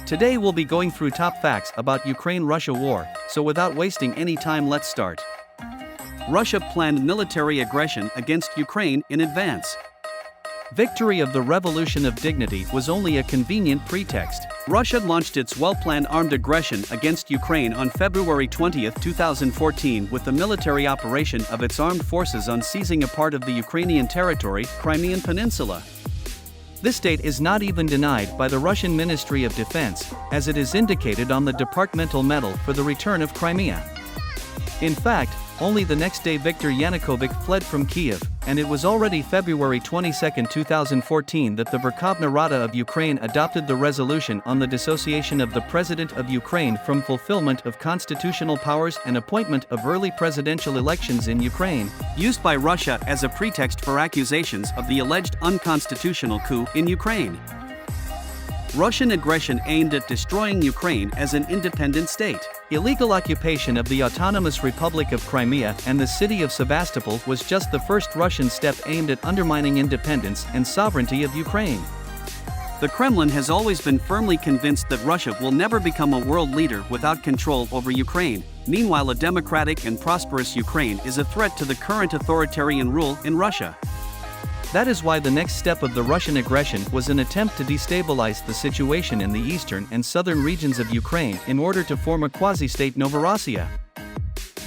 Today we'll be going through top facts about Ukraine-Russia war, so without wasting any time, let's start. Russia planned military aggression against Ukraine in advance. Victory of the Revolution of Dignity was only a convenient pretext. Russia launched its well-planned armed aggression against Ukraine on February 20, 2014 with the military operation of its armed forces on seizing a part of the Ukrainian territory, Crimean Peninsula. This date is not even denied by the Russian Ministry of Defense, as it is indicated on the departmental medal for the return of Crimea. In fact, only the next day Viktor Yanukovych fled from Kiev, and it was already February 22, 2014 that the Verkhovna Rada of Ukraine adopted the resolution on the dissociation of the President of Ukraine from fulfillment of constitutional powers and appointment of early presidential elections in Ukraine, used by Russia as a pretext for accusations of the alleged unconstitutional coup in Ukraine. Russian aggression aimed at destroying Ukraine as an independent state. Illegal occupation of the Autonomous Republic of Crimea and the city of Sevastopol was just the first Russian step aimed at undermining independence and sovereignty of Ukraine. The Kremlin has always been firmly convinced that Russia will never become a world leader without control over Ukraine. Meanwhile, a democratic and prosperous Ukraine is a threat to the current authoritarian rule in Russia. That is why the next step of the Russian aggression was an attempt to destabilize the situation in the eastern and southern regions of Ukraine in order to form a quasi-state Novorossiya.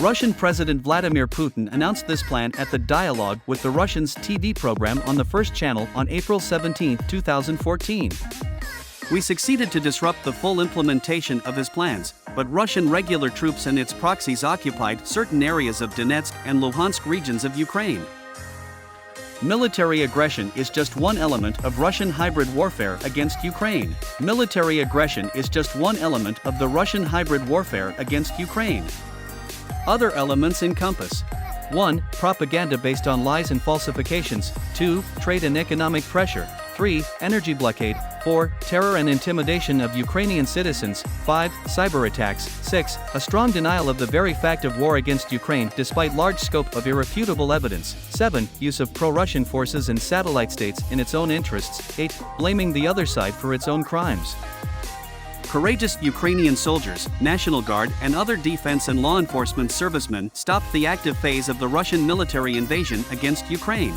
Russian President Vladimir Putin announced this plan at the Dialogue with the Russians TV program on the First Channel on April 17, 2014. We succeeded to disrupt the full implementation of his plans, but Russian regular troops and its proxies occupied certain areas of Donetsk and Luhansk regions of Ukraine. Military aggression is just one element of Russian hybrid warfare against Ukraine. Military aggression is just one element of the Russian hybrid warfare against Ukraine. Other elements encompass 1. Propaganda based on lies and falsifications. 2. Trade and economic pressure. 3. Energy blockade. 4. Terror and intimidation of Ukrainian citizens. 5. Cyber attacks. 6. A strong denial of the very fact of war against Ukraine despite large scope of irrefutable evidence. 7. Use of pro-Russian forces and satellite states in its own interests. 8. Blaming the other side for its own crimes. Courageous Ukrainian soldiers, National Guard, and other defense and law enforcement servicemen stopped the active phase of the Russian military invasion against Ukraine.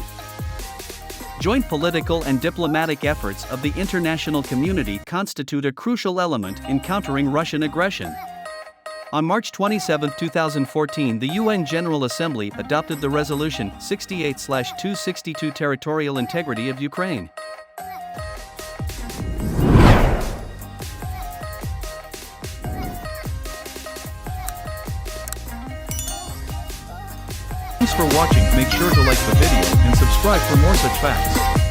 Joint political and diplomatic efforts of the international community constitute a crucial element in countering Russian aggression. On March 27, 2014, the UN General Assembly adopted the Resolution 68/262 Territorial Integrity of Ukraine. Thanks for watching. Make sure to like the video and subscribe for more such facts.